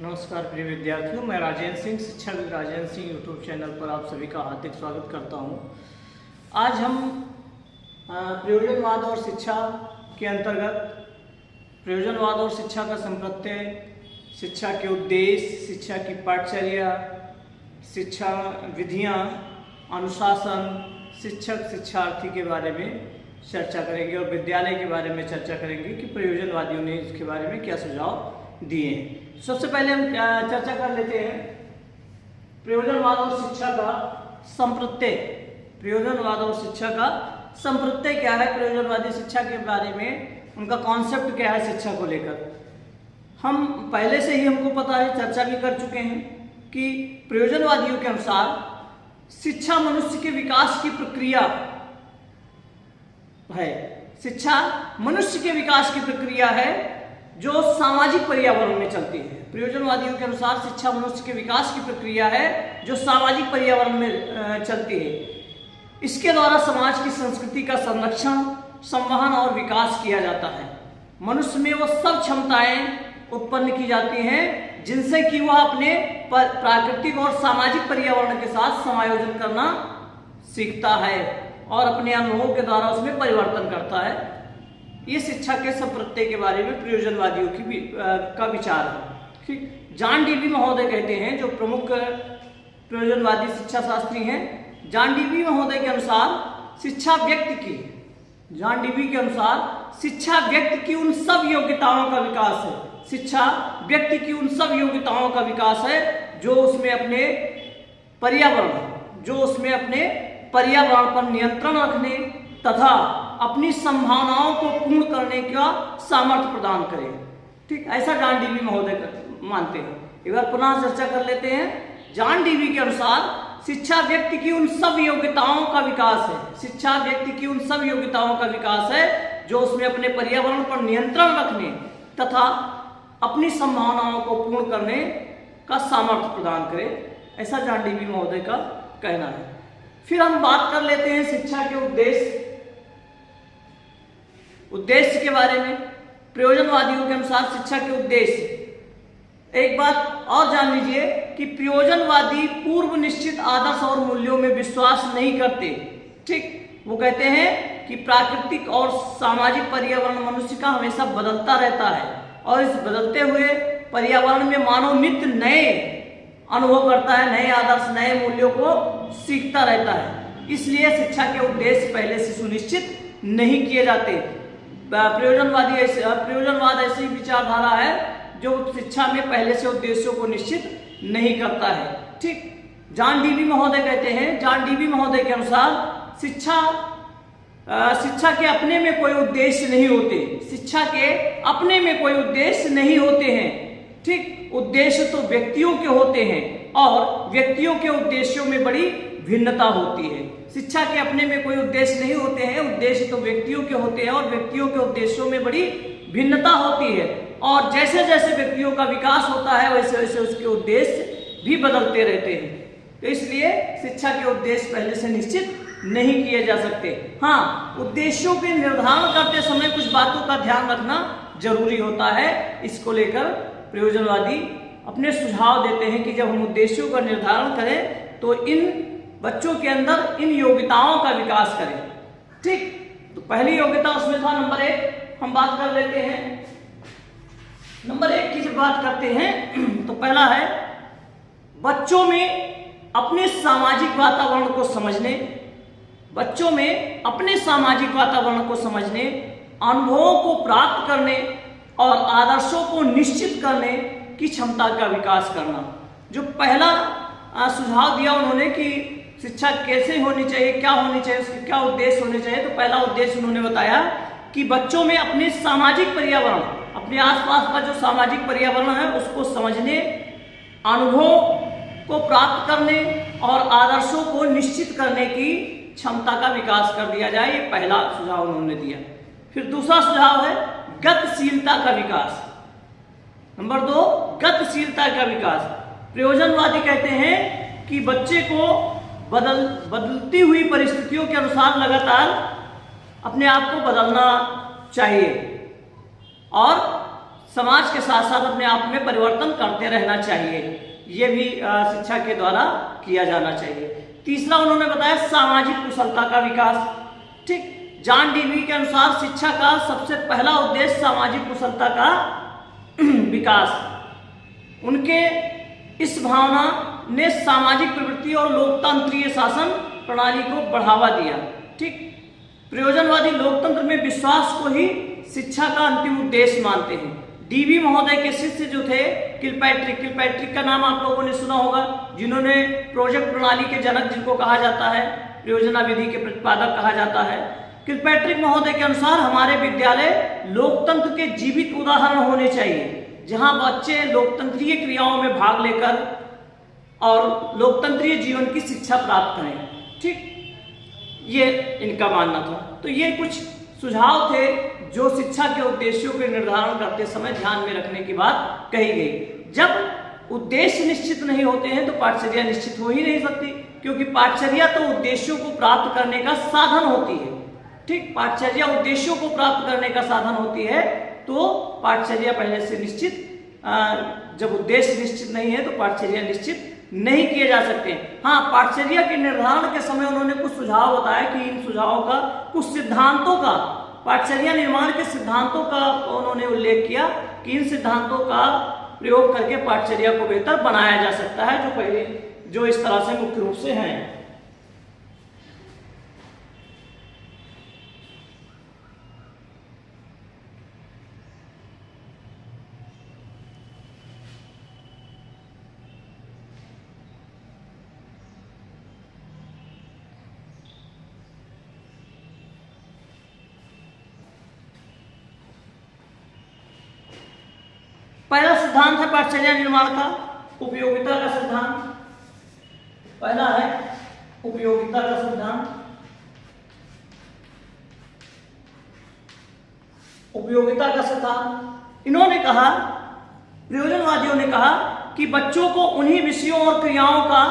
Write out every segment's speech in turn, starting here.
नमस्कार प्रिय विद्यार्थियों, मैं राजेंद्र सिंह, शिक्षाविद राजेंद्र सिंह यूट्यूब चैनल पर आप सभी का हार्दिक स्वागत करता हूं। आज हम प्रयोजनवाद और शिक्षा के अंतर्गत प्रयोजनवाद और शिक्षा का संप्रत्यय, शिक्षा के उद्देश्य, शिक्षा की पाठचर्या, शिक्षा विधियां, अनुशासन, शिक्षक शिक्षार्थी के बारे में चर्चा करेंगे और विद्यालय के बारे में चर्चा करेंगे कि प्रयोजनवादियों ने इसके बारे में क्या सुझाव दिए हैं। सबसे पहले हम चर्चा कर लेते हैं प्रयोजनवाद और शिक्षा का संप्रत्यय। प्रयोजनवाद और शिक्षा का संप्रत्यय क्या है, प्रयोजनवादी शिक्षा के बारे में उनका कॉन्सेप्ट क्या है शिक्षा को लेकर। हम पहले से ही हमको पता है, चर्चा भी कर चुके हैं कि प्रयोजनवादियों के अनुसार शिक्षा मनुष्य के विकास की प्रक्रिया है। शिक्षा मनुष्य के विकास की प्रक्रिया है जो सामाजिक पर्यावरण में चलती है। प्रयोजनवादियों के अनुसार शिक्षा मनुष्य के विकास की प्रक्रिया है जो सामाजिक पर्यावरण में चलती है। इसके द्वारा समाज की संस्कृति का संरक्षण, संवहन और विकास किया जाता है। मनुष्य में वो सब क्षमताएं उत्पन्न की जाती हैं जिनसे कि वह अपने प्राकृतिक और सामाजिक पर्यावरण के साथ समायोजन करना सीखता है और अपने अनुभव के द्वारा उसमें परिवर्तन करता है। ये शिक्षा के संप्रत्यय के बारे में प्रयोजनवादियों का विचार है। ठीक, जॉन डीवी महोदय कहते हैं, जो प्रमुख प्रयोजनवादी शिक्षा शास्त्री हैं, जॉन डीवी महोदय के अनुसार शिक्षा व्यक्ति की जॉन डीवी के अनुसार शिक्षा व्यक्ति की उन सब योग्यताओं का विकास है। शिक्षा व्यक्ति की उन सब योग्यताओं का विकास है जो उसमें अपने पर्यावरण पर नियंत्रण रखने तथा अपनी संभावनाओं को पूर्ण करने का सामर्थ्य प्रदान करे। ठीक, ऐसा जॉन डीवी महोदय मानते हैं। एक बार पुनः चर्चा कर लेते हैं। जॉन डीवी के अनुसार शिक्षा व्यक्ति की उन सब योग्यताओं का विकास है। शिक्षा व्यक्ति की उन सब योग्यताओं का विकास है जो उसमें अपने पर्यावरण पर नियंत्रण रखने तथा अपनी संभावनाओं को पूर्ण करने का सामर्थ्य प्रदान करे। ऐसा जॉन डीवी महोदय का कहना है। फिर हम बात कर लेते हैं शिक्षा के उद्देश्य के बारे में। प्रयोजनवादियों के अनुसार शिक्षा के उद्देश्य, एक बात और जान लीजिए कि प्रयोजनवादी पूर्व निश्चित आदर्श और मूल्यों में विश्वास नहीं करते। ठीक, वो कहते हैं कि प्राकृतिक और सामाजिक पर्यावरण मनुष्य का हमेशा बदलता रहता है और इस बदलते हुए पर्यावरण में मानव नित्य नए अनुभव करता है, नए आदर्श, नए मूल्यों को सीखता रहता है। इसलिए शिक्षा के उद्देश्य पहले से सुनिश्चित नहीं किए जाते। प्रयोजनवाद ऐसी विचारधारा है जो शिक्षा में पहले से उद्देश्यों को निश्चित नहीं करता है। ठीक, जॉन डीवी महोदय कहते हैं, जॉन डीवी महोदय के अनुसार शिक्षा के अपने में कोई उद्देश्य नहीं होते। शिक्षा के अपने में कोई उद्देश्य नहीं होते हैं। ठीक, उद्देश्य तो व्यक्तियों के होते हैं और व्यक्तियों के उद्देश्यों में बड़ी भिन्नता होती है। शिक्षा के अपने में कोई उद्देश्य नहीं होते हैं, उद्देश्य तो व्यक्तियों के होते हैं और व्यक्तियों के उद्देश्यों में बड़ी भिन्नता होती है। और जैसे जैसे व्यक्तियों का विकास होता है वैसे वैसे उसके उद्देश्य भी बदलते रहते हैं। तो इसलिए शिक्षा के उद्देश्य पहले से निश्चित नहीं किए जा सकते। हाँ, उद्देश्यों के निर्धारण करते समय कुछ बातों का ध्यान रखना जरूरी होता है। इसको लेकर प्रयोजनवादी अपने सुझाव देते हैं कि जब हम उद्देश्यों का निर्धारण करें तो इन बच्चों के अंदर इन योग्यताओं का विकास करें। ठीक, तो पहली योग्यता उसमें था नंबर 1। हम बात कर लेते हैं नंबर 1 की। जब बात करते हैं तो पहला है बच्चों में अपने सामाजिक वातावरण को समझने, बच्चों में अपने सामाजिक वातावरण को समझने, अनुभवों को प्राप्त करने और आदर्शों को निश्चित करने की क्षमता का विकास करना। जो पहला सुझाव दिया उन्होंने कि शिक्षा कैसे होनी चाहिए, क्या होनी चाहिए, उसके क्या उद्देश्य होने चाहिए, तो पहला उद्देश्य उन्होंने बताया कि बच्चों में अपने सामाजिक पर्यावरण, अपने आसपास का जो सामाजिक पर्यावरण है उसको समझने, अनुभव को प्राप्त करने और आदर्शों को निश्चित करने की क्षमता का विकास कर दिया जाए। ये पहला सुझाव उन्होंने दिया। फिर दूसरा सुझाव है गतिशीलता का विकास। नंबर 2, गतिशीलता का विकास। प्रयोजनवादी कहते हैं कि बच्चे को बदलती हुई परिस्थितियों के अनुसार लगातार अपने आप को बदलना चाहिए और समाज के साथ साथ अपने आप में परिवर्तन करते रहना चाहिए। ये भी शिक्षा के द्वारा किया जाना चाहिए। तीसरा उन्होंने बताया सामाजिक कुशलता का विकास। ठीक, जॉन डीवी के अनुसार शिक्षा का सबसे पहला उद्देश्य सामाजिक कुशलता का विकास। उनके इस भावना ने सामाजिक प्रवृत्ति और लोकतांत्रिक शासन प्रणाली को बढ़ावा दिया। ठीक, प्रयोजनवादी लोकतंत्र में विश्वास को ही शिक्षा का अंतिम उद्देश्य मानते हैं। डीवी महोदय के शिष्य जो थे किलपैट्रिक का नाम आप लोगों ने सुना होगा, जिन्होंने प्रोजेक्ट प्रणाली के जनक जिनको कहा जाता है, प्रयोजना विधि के प्रतिपादक कहा जाता है। किलपैट्रिक महोदय के अनुसार हमारे विद्यालय लोकतंत्र के जीवित उदाहरण होने चाहिए, जहां बच्चे लोकतंत्रीय क्रियाओं में भाग लेकर और लोकतंत्रीय जीवन की शिक्षा प्राप्त करें। ठीक, ये इनका मानना था। तो ये कुछ सुझाव थे जो शिक्षा के उद्देश्यों के निर्धारण करते समय ध्यान में रखने की बात कही गई। जब उद्देश्य निश्चित नहीं होते हैं तो पाठचर्या निश्चित हो ही नहीं सकती, क्योंकि पाठचर्या तो उद्देश्यों को प्राप्त करने का साधन होती है। ठीक, पाठचर्या उद्देश्यों को प्राप्त करने का साधन होती है, तो पाठचर्या पहले से निश्चित, जब उद्देश्य निश्चित नहीं है तो पाठचर्या निश्चित नहीं किए जा सकते। हाँ, पाठचर्या के निर्धारण के समय उन्होंने कुछ सुझाव बताया कि इन सुझावों का, कुछ सिद्धांतों का, पाठचर्या निर्माण के सिद्धांतों का उन्होंने उल्लेख किया कि इन सिद्धांतों का प्रयोग करके पाठचर्या को बेहतर बनाया जा सकता है, जो इस तरह से मुख्य रूप से हैं। पहला सिद्धांत है पाठचर्या निर्माण का उपयोगिता का सिद्धांत। पहला है उपयोगिता का सिद्धांत। उपयोगिता का सिद्धांत इन्होंने कहा, प्रयोजनवादियों ने कहा कि बच्चों को उन्हीं विषयों और क्रियाओं का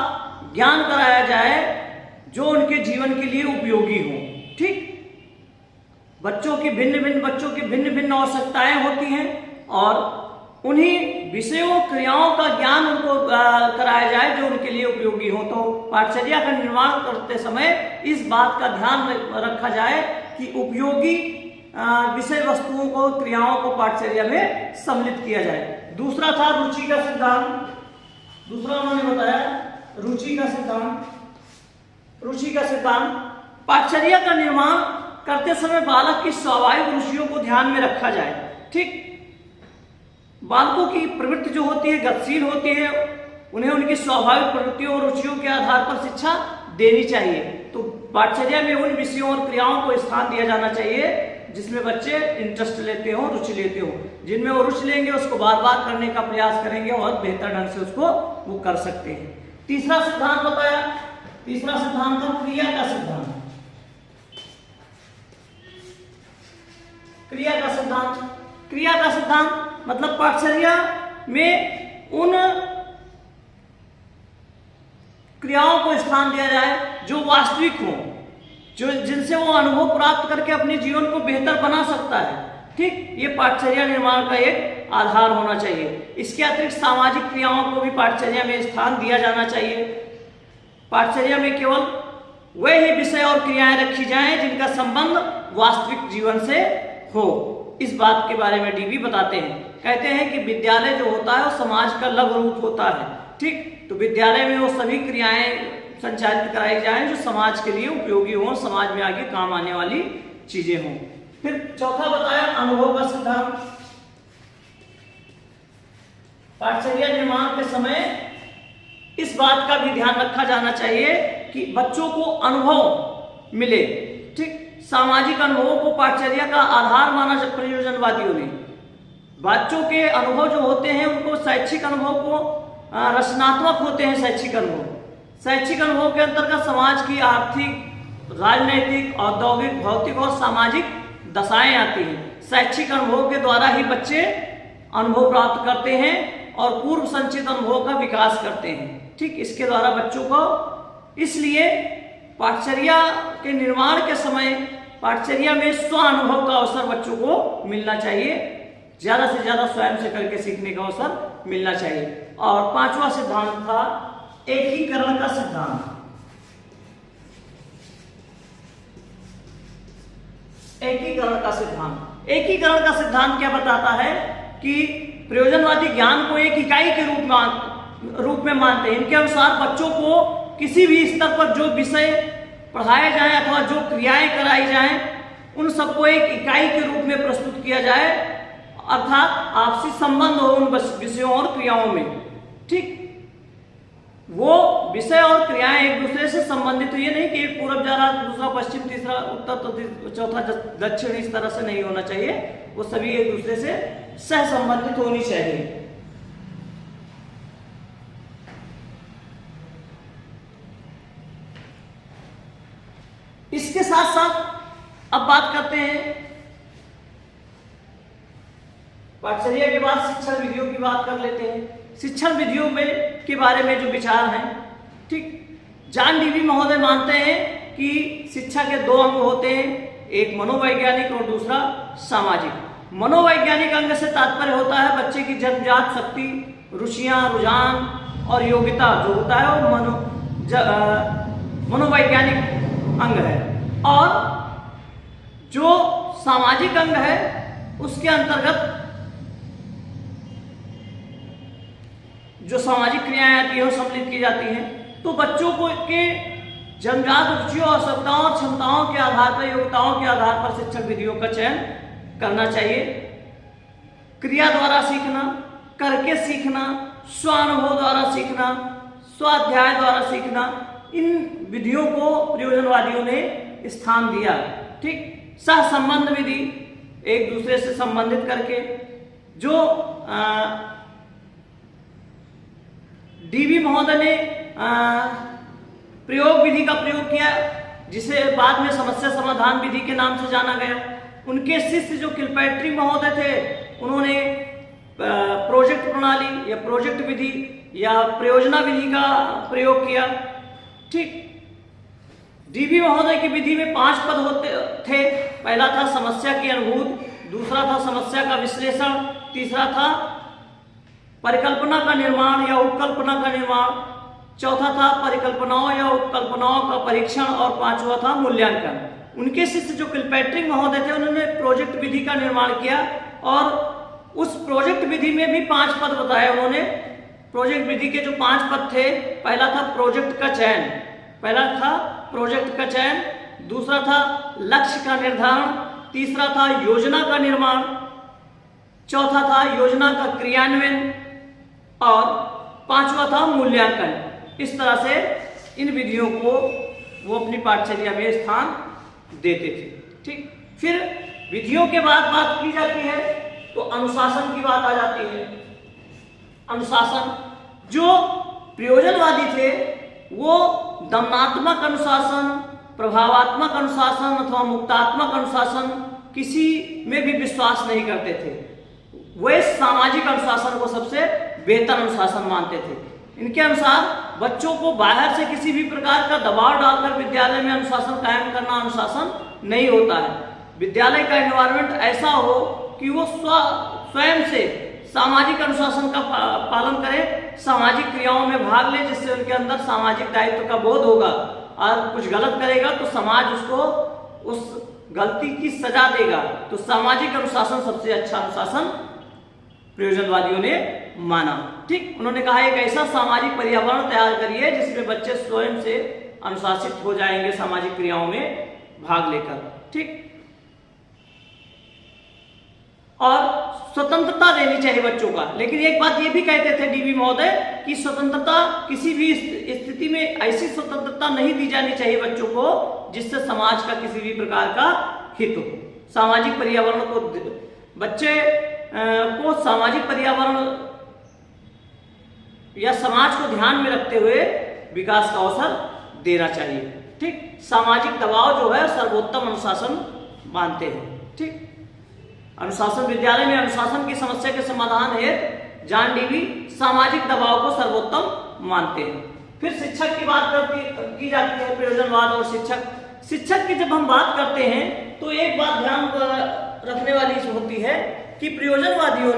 ज्ञान कराया जाए जो उनके जीवन के लिए उपयोगी हो। ठीक, बच्चों की भिन्न भिन्न आवश्यकताएं होती हैं और उन्हीं विषयों क्रियाओं का ज्ञान उनको कराया जाए जो उनके लिए उपयोगी हो। तो पाठचर्या का निर्माण करते समय इस बात का ध्यान रखा जाए कि उपयोगी विषय वस्तुओं को, क्रियाओं को पाठचर्या में सम्मिलित किया जाए। दूसरा था रुचि का सिद्धांत। दूसरा उन्होंने बताया रुचि का सिद्धांत। रुचि का सिद्धांत, पाठचर्या का निर्माण करते समय बालक की स्वाभाविक रुचियों को ध्यान में रखा जाए। ठीक, बालकों की प्रवृत्ति जो होती है गतिशील होती है, उन्हें उनकी स्वाभाविक प्रवृत्तियों और रुचियों के आधार पर शिक्षा देनी चाहिए। तो पाठचर्या में उन विषयों और क्रियाओं को स्थान दिया जाना चाहिए जिसमें बच्चे इंटरेस्ट लेते हो, रुचि लेते हो। जिनमें वो रुचि लेंगे उसको बार बार करने का प्रयास करेंगे और बेहतर ढंग से उसको वो कर सकते हैं। तीसरा सिद्धांत बताया, तीसरा सिद्धांत था क्रिया का सिद्धांत। क्रिया का सिद्धांत, क्रिया का सिद्धांत मतलब पाठचर्या में उन क्रियाओं को स्थान दिया जाए जो वास्तविक हो, जो जिनसे वो अनुभव प्राप्त करके अपने जीवन को बेहतर बना सकता है। ठीक, ये पाठचर्या निर्माण का एक आधार होना चाहिए। इसके अतिरिक्त सामाजिक क्रियाओं को भी पाठचर्या में स्थान दिया जाना चाहिए। पाठचर्या में केवल वह ही विषय और क्रियाएं रखी जाएं जिनका संबंध वास्तविक जीवन से हो। इस बात के बारे में डीवी बताते हैं, कहते हैं कि विद्यालय जो होता है वो समाज का लघु रूप होता है। ठीक, तो विद्यालय में वो सभी क्रियाएं संचालित कराई जाएं जो समाज के लिए उपयोगी हों, समाज में आगे काम आने वाली चीजें हों। फिर चौथा बताया अनुभव का सिद्धांत। पाठचर्या निर्माण के समय इस बात का भी ध्यान रखा जाना चाहिए कि बच्चों को अनुभव मिले। ठीक, सामाजिक अनुभवों को पाठचर्या का आधार माना प्रयोजनवादियों ने। बच्चों के अनुभव जो होते हैं उनको शैक्षिक अनुभव को रचनात्मक होते हैं। शैक्षिक अनुभव के अंतर्गत समाज की आर्थिक, राजनैतिक, औद्योगिक, भौतिक और सामाजिक दशाएं आती हैं। शैक्षिक अनुभव के द्वारा ही बच्चे अनुभव प्राप्त करते हैं और पूर्व संचित अनुभव का विकास करते हैं। ठीक, इसके द्वारा बच्चों को, इसलिए पाठचर्या के निर्माण के समय पाठचर्या में स्व अनुभव का अवसर बच्चों को मिलना चाहिए। ज्यादा से ज्यादा स्वयं से करके सीखने का अवसर मिलना चाहिए। और पांचवा सिद्धांत था एकीकरण का सिद्धांत। एकीकरण का सिद्धांत, एकीकरण का सिद्धांत क्या बताता है कि प्रयोजनवादी ज्ञान को एक इकाई के रूप में मानते हैं। इनके अनुसार बच्चों को किसी भी स्तर पर जो विषय पढ़ाए जाएं अथवा जो क्रियाएं कराई जाएं उन सबको एक इकाई के रूप में प्रस्तुत किया जाए, अर्थात आपसी संबंध हो उन विषयों और क्रियाओं में। ठीक, वो विषय और क्रियाएं एक दूसरे से संबंधित, तो ये नहीं कि एक पूरब जा रहा दूसरा पश्चिम तीसरा उत्तर चौथा दक्षिण, इस तरह से नहीं होना चाहिए। वो सभी एक दूसरे से सह संबंधित होनी चाहिए। इसके साथ साथ अब बात करते हैं पाठचर्या के बाद शिक्षण विधियों की बात कर लेते हैं। शिक्षण विधियों में के बारे में जो विचार हैं, ठीक, जॉन डीवी महोदय मानते हैं कि शिक्षा के दो अंग होते हैं, एक मनोवैज्ञानिक और दूसरा सामाजिक। मनोवैज्ञानिक अंग से तात्पर्य होता है बच्चे की जन्मजात शक्ति, रुचियां, रुझान और योग्यता जो होता है वो मनोवैज्ञानिक अंग है। और जो सामाजिक अंग है उसके अंतर्गत जो सामाजिक क्रियाएं आती है वो सम्मिलित की जाती हैं। तो बच्चों को के जन्मजात रुचियों, आवश्यकताओं और क्षमताओं के आधार पर, योग्यताओं के आधार पर शिक्षण विधियों का चयन करना चाहिए। क्रिया द्वारा सीखना, करके सीखना, स्वानुभव द्वारा सीखना, स्वाध्याय द्वारा सीखना, इन विधियों को प्रयोजनवादियों ने स्थान दिया। ठीक, सह संबंध विधि, एक दूसरे से संबंधित करके, जो डीवी महोदय ने प्रयोग विधि का प्रयोग किया, जिसे बाद में समस्या समाधान विधि के नाम से जाना गया। उनके शिष्य जो किलपैट्री महोदय थे, उन्होंने प्रोजेक्ट प्रणाली या प्रोजेक्ट विधि या प्रयोजना विधि का प्रयोग किया। ठीक, डीवी महोदय की विधि में 5 पद होते थे। पहला था समस्या की अनुभूति, दूसरा था समस्या का विश्लेषण, तीसरा था परिकल्पना का निर्माण या उपकल्पना का निर्माण, चौथा था परिकल्पनाओं या उपकल्पनाओं का परीक्षण और पांचवा था मूल्यांकन। उनके शिष्य जो किलपैट्रिक महोदय थे, उन्होंने प्रोजेक्ट विधि का निर्माण किया और उस प्रोजेक्ट विधि में भी 5 पद बताए उन्होंने। प्रोजेक्ट विधि के जो 5 पद थे, पहला था प्रोजेक्ट का चयन, दूसरा था लक्ष्य का निर्धारण, तीसरा था योजना का निर्माण, चौथा था योजना का क्रियान्वयन और पांचवा था मूल्यांकन। इस तरह से इन विधियों को वो अपनी पाठचर्या में स्थान देते थे। ठीक, फिर विधियों के बाद बात की जाती है तो अनुशासन की बात आ जाती है। अनुशासन, जो प्रयोजनवादी थे वो दमनात्मक अनुशासन, प्रभावात्मक अनुशासन अथवा मुक्तात्मक अनुशासन किसी में भी विश्वास नहीं करते थे। वे सामाजिक अनुशासन को सबसे बेहतर अनुशासन मानते थे। इनके अनुसार बच्चों को बाहर से किसी भी प्रकार का दबाव डालकर विद्यालय में अनुशासन कायम करना अनुशासन नहीं होता है। विद्यालय का एनवायरनमेंट ऐसा हो कि वो स्वयं से सामाजिक अनुशासन का पालन करें, सामाजिक क्रियाओं में भाग ले, जिससे उनके अंदर सामाजिक दायित्व का बोध होगा। और कुछ गलत करेगा तो समाज उसको उस गलती की सजा देगा। तो सामाजिक अनुशासन सबसे अच्छा अनुशासन प्रयोजनवादियों ने माना। ठीक, उन्होंने कहा एक ऐसा सामाजिक पर्यावरण तैयार करिए जिसमें बच्चे स्वयं से अनुशासित हो जाएंगे सामाजिक क्रियाओं में भाग लेकर। ठीक, और स्वतंत्रता देनी चाहिए बच्चों का। लेकिन एक बात ये भी कहते थे डीवी महोदय कि स्वतंत्रता किसी भी स्थिति में ऐसी स्वतंत्रता नहीं दी जानी चाहिए बच्चों को जिससे समाज का किसी भी प्रकार का हित हो। सामाजिक पर्यावरण को, बच्चे को सामाजिक पर्यावरण या समाज को ध्यान में रखते हुए विकास का अवसर देना चाहिए। ठीक, सामाजिक दबाव जो है सर्वोत्तम अनुशासन मानते हैं। ठीक, अनुशासन, विद्यालय में अनुशासन की समस्या के समाधान हेतु जॉन डीवी सामाजिक दबाव को सर्वोत्तम मानते हैं। फिर शिक्षक की बात की जाती है, प्रयोजनवाद और शिक्षक की जब हम बात करते हैं तो एक बात ध्यान रखने वाली होती है कि प्रयोजनवादियों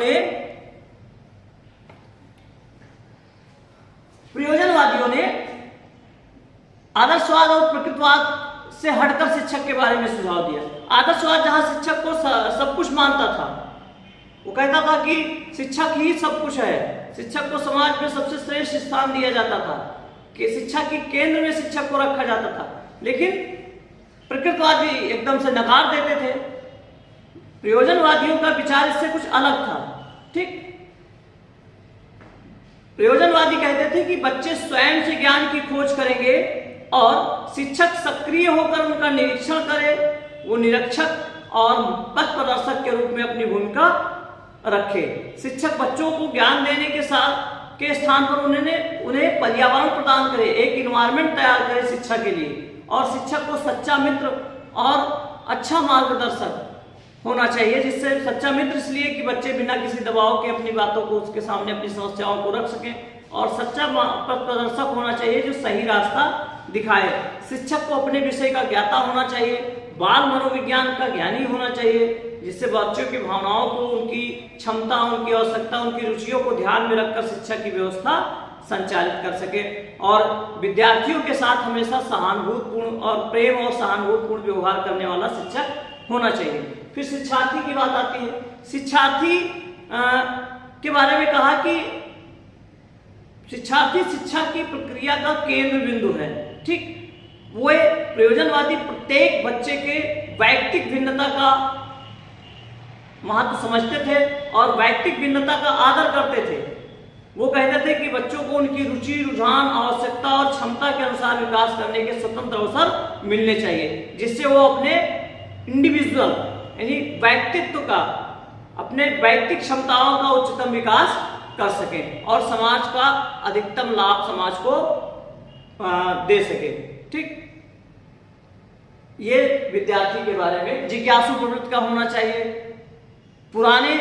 ने आदर्शवाद और प्रकृतिवाद से हटकर शिक्षक के बारे में सुझाव दिया। आदर्शवाद जहां शिक्षक को सब कुछ मानता था, वो कहता था कि शिक्षक ही सब कुछ है, शिक्षक को समाज में सबसे श्रेष्ठ स्थान दिया जाता था, कि शिक्षा के केंद्र में शिक्षक को रखा जाता था। लेकिन प्रकृतिवादी एकदम से नकार देते थे। प्रयोजनवादियों का विचार इससे कुछ अलग था। ठीक, प्रयोजनवादी कहते थे कि बच्चे स्वयं से ज्ञान की खोज करेंगे और शिक्षक सक्रिय होकर उनका निरीक्षण करे, वो निरीक्षक और पथ प्रदर्शक के रूप में अपनी भूमिका रखे। शिक्षक बच्चों को ज्ञान देने के स्थान पर उन्हें पर्यावरण प्रदान करे, एक इन्वायरमेंट तैयार करे शिक्षा के लिए, और शिक्षक को सच्चा मित्र और अच्छा मार्गदर्शक होना चाहिए। जिससे सच्चा मित्र इसलिए कि बच्चे बिना किसी दबाव के अपनी बातों को उसके सामने, अपनी समस्याओं को रख सकें, और सच्चा पथ प्रदर्शक होना चाहिए जो सही रास्ता दिखाए। शिक्षक को अपने विषय का ज्ञाता होना चाहिए, बाल मनोविज्ञान का ज्ञानी होना चाहिए, जिससे बच्चों की भावनाओं को, उनकी क्षमता, उनकी आवश्यकता, उनकी रुचियों को ध्यान में रखकर शिक्षा की व्यवस्था संचालित कर सके। और विद्यार्थियों के साथ हमेशा सहानुभूतिपूर्ण और प्रेम और सहानुभूतिपूर्ण व्यवहार करने वाला शिक्षक होना चाहिए। फिर शिक्षार्थी की बात आती है। शिक्षार्थी के बारे में कहा कि शिक्षार्थी शिक्षा की प्रक्रिया का केंद्र बिंदु है। ठीक, वो प्रयोजनवादी प्रत्येक बच्चे के वैयक्तिक भिन्नता का महत्व समझते थे और वैयक्तिक भिन्नता का आदर करते थे। वो कहते थे कि बच्चों को उनकी रुचि, रुझान, आवश्यकता और क्षमता के अनुसार विकास करने के स्वतंत्र अवसर मिलने चाहिए, जिससे वो अपने इंडिविजुअल यानी व्यक्तित्व का, अपने वैयक्तिक क्षमताओं का उच्चतम विकास कर सके और समाज का अधिकतम लाभ समाज को दे सके। ठीक, ये विद्यार्थी के बारे में। जिज्ञासु प्रवृत्ति का होना चाहिए, पुराने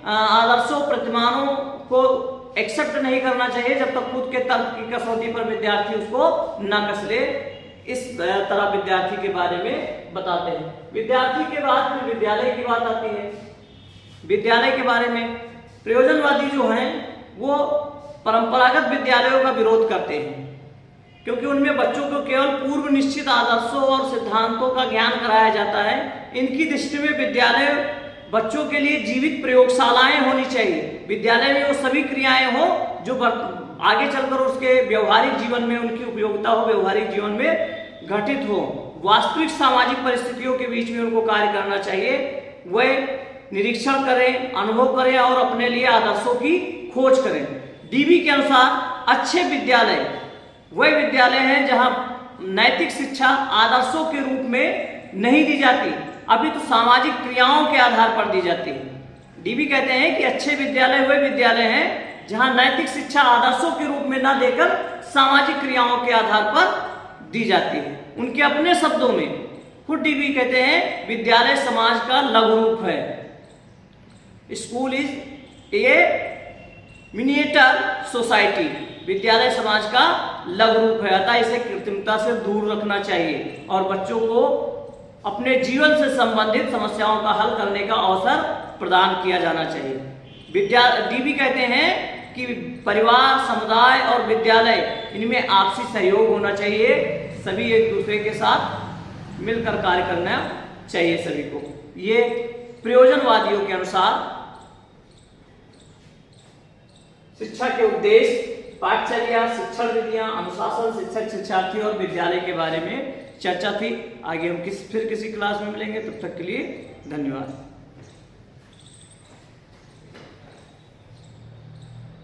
आदर्शों, प्रतिमानों को एक्सेप्ट नहीं करना चाहिए जब तक खुद के तर्क की कसौटी पर विद्यार्थी उसको न कस ले। इस तरह विद्यार्थी के बारे में बताते हैं। विद्यार्थी के बाद फिर विद्यालय की बात आती है। विद्यालय के बारे में प्रयोजनवादी जो हैं वो परंपरागत विद्यालयों का विरोध करते हैं, क्योंकि उनमें बच्चों को केवल पूर्व निश्चित आदर्शों और सिद्धांतों का ज्ञान कराया जाता है। इनकी दृष्टि में विद्यालय बच्चों के लिए जीवित प्रयोगशालाएं होनी चाहिए। विद्यालय में वो सभी क्रियाएं हो जो आगे चलकर उसके व्यवहारिक जीवन में उनकी उपयोगिता हो, व्यवहारिक जीवन में घटित हो। वास्तविक सामाजिक परिस्थितियों के बीच में उनको कार्य करना चाहिए। वे निरीक्षण करें, अनुभव करें और अपने लिए आदर्शों की खोज करें। डीबी के अनुसार अच्छे विद्यालय वह विद्यालय हैं जहां नैतिक शिक्षा आदर्शों के रूप में नहीं दी जाती, अभी तो सामाजिक क्रियाओं के आधार पर दी जाती है। डीबी कहते हैं कि अच्छे विद्यालय वह विद्यालय हैं जहां नैतिक शिक्षा आदर्शों के रूप में न देकर सामाजिक क्रियाओं के आधार पर दी जाती है। उनके अपने शब्दों में खुद डीबी कहते हैं विद्यालय समाज का लघु रूप है। School is a miniature society. विद्यालय समाज का लघु रूप है, अतः इसे कृत्रिमता से दूर रखना चाहिए और बच्चों को अपने जीवन से संबंधित समस्याओं का हल करने का अवसर प्रदान किया जाना चाहिए। डीबी कहते हैं कि परिवार, समुदाय और विद्यालय इनमें आपसी सहयोग होना चाहिए। सभी एक दूसरे के साथ मिलकर कार्य करना चाहिए सभी को। ये प्रयोजनवादियों के अनुसार शिक्षा के उद्देश्य, पाठचर्या, शिक्षण विधियां, अनुशासन, शिक्षक, शिक्षार्थी और विद्यालय के बारे में चर्चा थी। आगे हम फिर किसी क्लास में मिलेंगे, तब तक के लिए धन्यवाद।